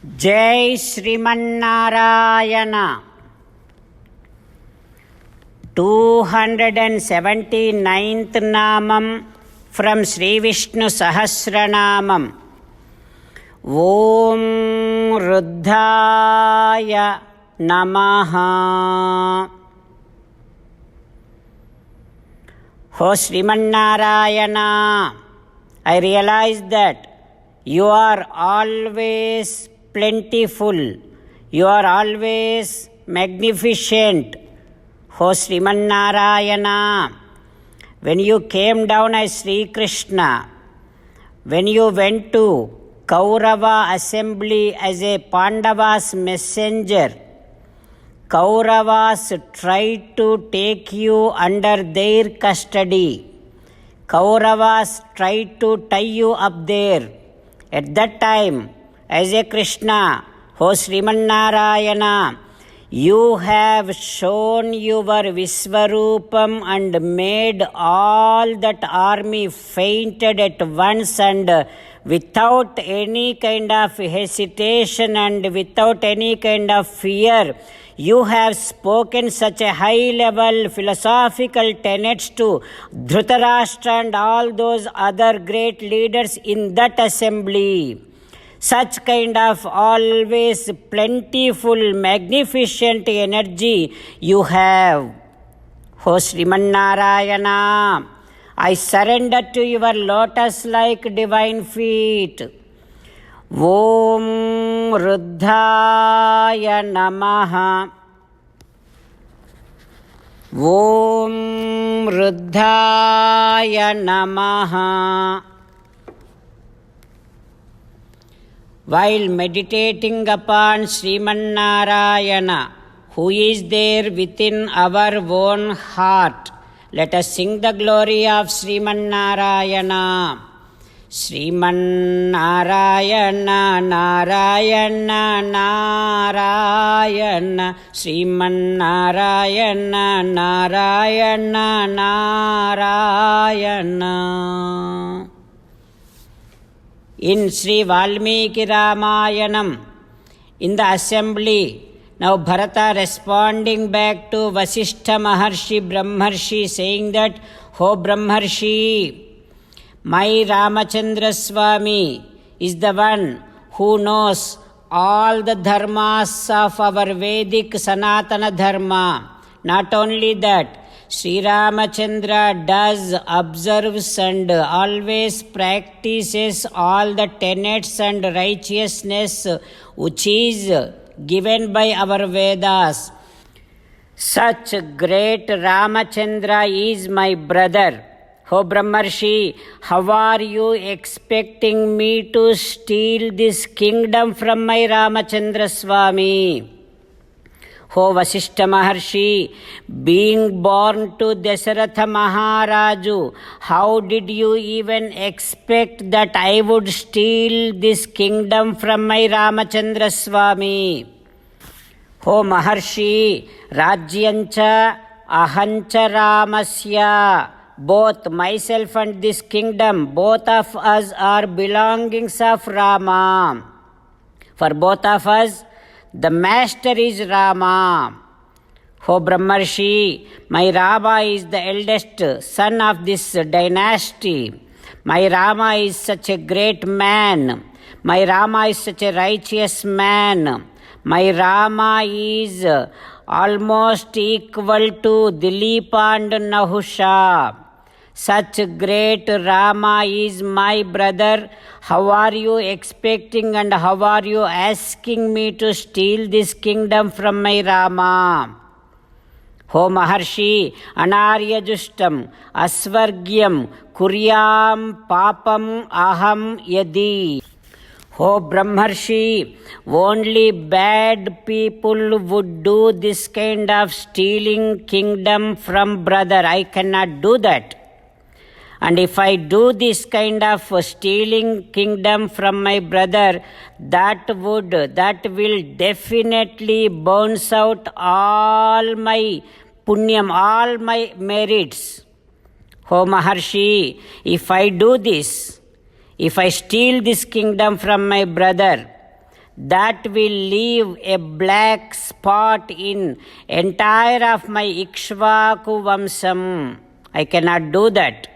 जय श्रीमन्नारायण 279th नामं from Sri Vishnu Sahasranamam. Om Ruddhaya Namaha. O Srimannarayana, I realize that you are always plentiful, you are always magnificent. O Srimannarayana, when you came down as Sri Krishna, when you went to Kaurava assembly as a Pandava's messenger, Kauravas tried to take you under their custody. Kauravas tried to tie you up there. At that time, as a Krishna, O Srimannarayana, you have shown your Visvarupam and made all that army fainted at once, and without any kind of hesitation and without any kind of fear, you have spoken such a high-level philosophical tenets to Dhritarashtra and all those other great leaders in that assembly. Such kind of always plentiful, magnificent energy you have. O Srimannarayana, I surrender to your lotus-like divine feet. Om Ruddhaya Namaha. Om Ruddhaya Namaha. While meditating upon Srimannarayana, who is there within our own heart, let us sing the glory of Srimannarayana. Srimannarayana, Narayana, Narayana, Srimannarayana, Narayana, Narayana. In Sri Valmiki Ramayanam, in the assembly, now Bharata responding back to Vasishtha Maharshi, Brahmarshi, saying that, O Brahmarshi, my Ramachandra Swami is the one who knows all the dharmas of our Vedic Sanatana Dharma. Not only that, Sri Ramachandra does, observes and always practices all the tenets and righteousness which is given by our Vedas. Such great Ramachandra is my brother. O Brahmarshi, how are you expecting me to steal this kingdom from my Ramachandra Swami? O Vasishtha Maharshi, being born to Dasaratha Maharaju, how did you even expect that I would steal this kingdom from my Ramachandra Swami? O Maharshi, Rajyancha Ahancha Ramasya, both myself and this kingdom, both of us are belongings of Rama. For both of us, the master is Rama. O Brahmarshi, my Rama is the eldest son of this dynasty. My Rama is such a great man. My Rama is such a righteous man. My Rama is almost equal to Dilipa and Nahusha. Such great Rama is my brother. How are you expecting and how are you asking me to steal this kingdom from my Rama? O Maharshi, Anarya Justam, Asvargyam, Kuryam, Papam, Aham, Yadi. O Brahmarshi, only bad people would do this kind of stealing kingdom from brother. I cannot do that. And if I do this kind of stealing kingdom from my brother, that will definitely bounce out all my punyam, all my merits. O Maharshi, if I do this, if I steal this kingdom from my brother, that will leave a black spot in entire of my Ikshvaku Vamsam. I cannot do that.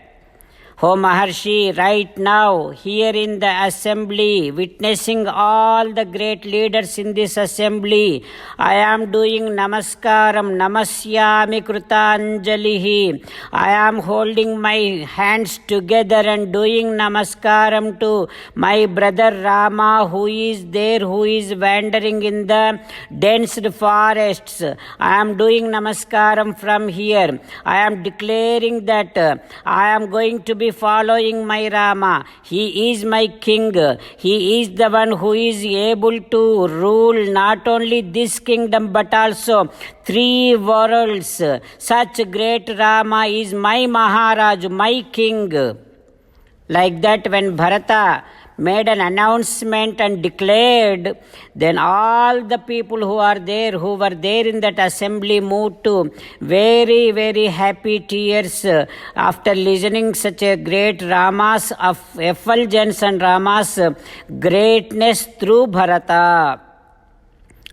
Oh Maharshi, right now, here in the assembly, witnessing all the great leaders in this assembly, I am doing namaskaram, namasyami krutanjalihi. I am holding my hands together and doing namaskaram to my brother Rama, who is there, who is wandering in the dense forests. I am doing namaskaram from here. I am declaring that I am going to be following my Rama. He is my king. He is the one who is able to rule not only this kingdom but also 3 worlds. Such great Rama is my Maharaj, my king. Like that, when Bharata made an announcement and declared, then all the people who were there in that assembly moved to very, very happy tears after listening such a great Rama's of effulgence and Rama's greatness through Bharata.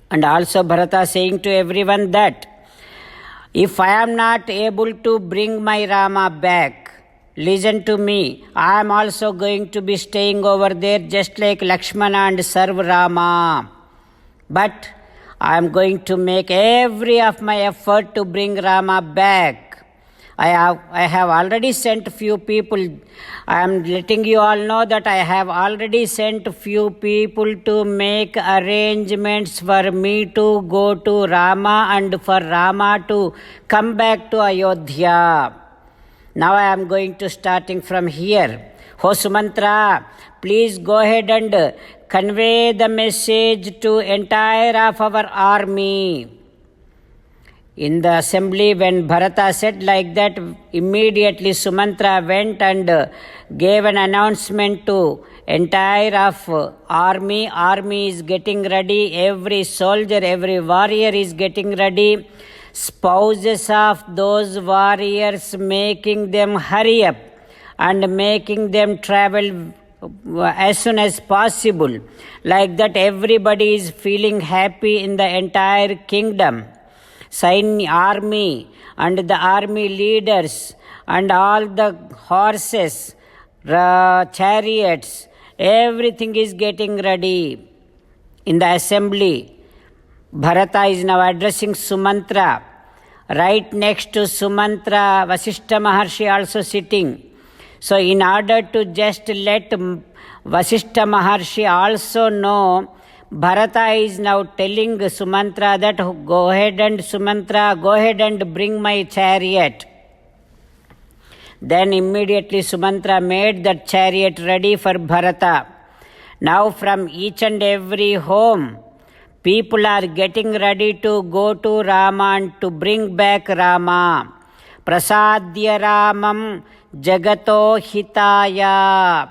And also Bharata saying to everyone that if I am not able to bring my Rama back, listen to me, I am also going to be staying over there just like Lakshmana and serve Rama. But I am going to make every of my effort to bring Rama back. I have already sent few people. I am letting you all know that I have already sent few people to make arrangements for me to go to Rama and for Rama to come back to Ayodhya. Now I am going to starting from here. Ho Sumantra, please go ahead and convey the message to entire of our army. In the assembly, when Bharata said like that, immediately Sumantra went and gave an announcement to entire of army. Army is getting ready. Every soldier, every warrior is getting ready. Spouses of those warriors making them hurry up and making them travel as soon as possible. Like that, everybody is feeling happy in the entire kingdom. Army and the army leaders and all the horses, chariots, everything is getting ready. In the assembly, Bharata is now addressing Sumantra. Right next to Sumantra, Vasishtha Maharshi also sitting. So in order to just let Vasishtha Maharshi also know, Bharata is now telling Sumantra that go ahead and bring my chariot. Then immediately Sumantra made that chariot ready for Bharata. Now from each and every home, people are getting ready to go to Rama and to bring back Rama. Prasadya Ramam Jagato Hitaya.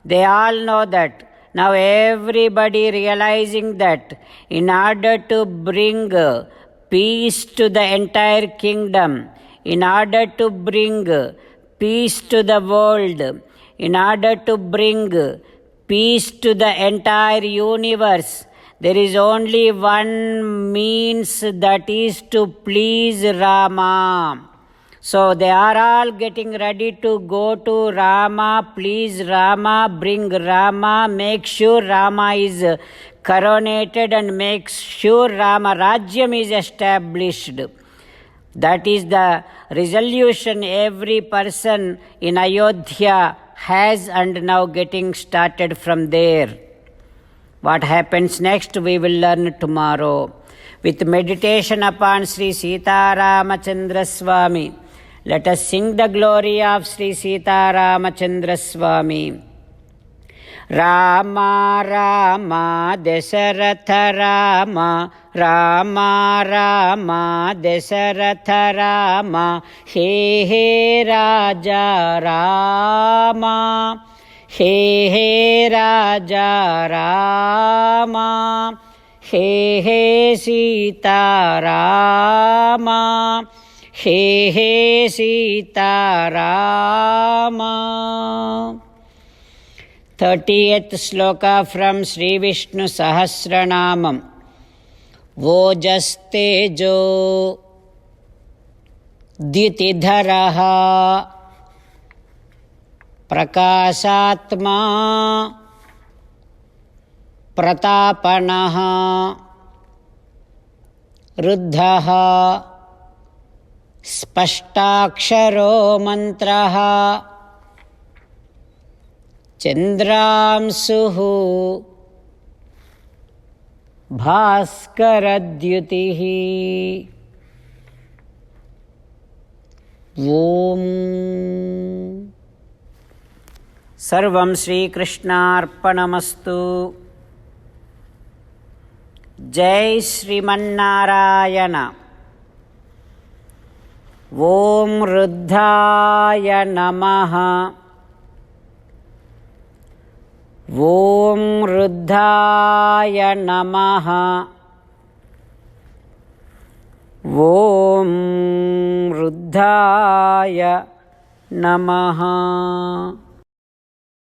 They all know that. Now everybody realizing that in order to bring peace to the entire kingdom, in order to bring peace to the world, in order to bring peace to the entire universe, there is only one means, that is to please Rama. So they are all getting ready to go to Rama, please Rama, bring Rama, make sure Rama is coronated and make sure Rama Rajyam is established. That is the resolution every person in Ayodhya has, and now getting started from there. What happens next we will learn tomorrow. With meditation upon Sri Sita Ramachandra Swami, let us sing the glory of Sri Sita Ramachandra Swami. Rama Rama Dasaratha Rama, Rama Rama Dasaratha Rama, He He Raja Rama, He He Raja Rama, He He Sita Rama, He He Sita Rama. 30th sloka from Sri Vishnu Sahasranamam. Vojastejo Ditidharaha Prakasatma Pratapanaha Ruddhaha Spashtaksharo Mantraha Chandramsuhu Bhaskaradyutihi. Om Sarvam Shri Krishnarpanamastu. Jai Sriman-Narayana. Om Ruddhaya Namaha. Om Ruddhaya Namaha. Om Ruddhaya Namaha.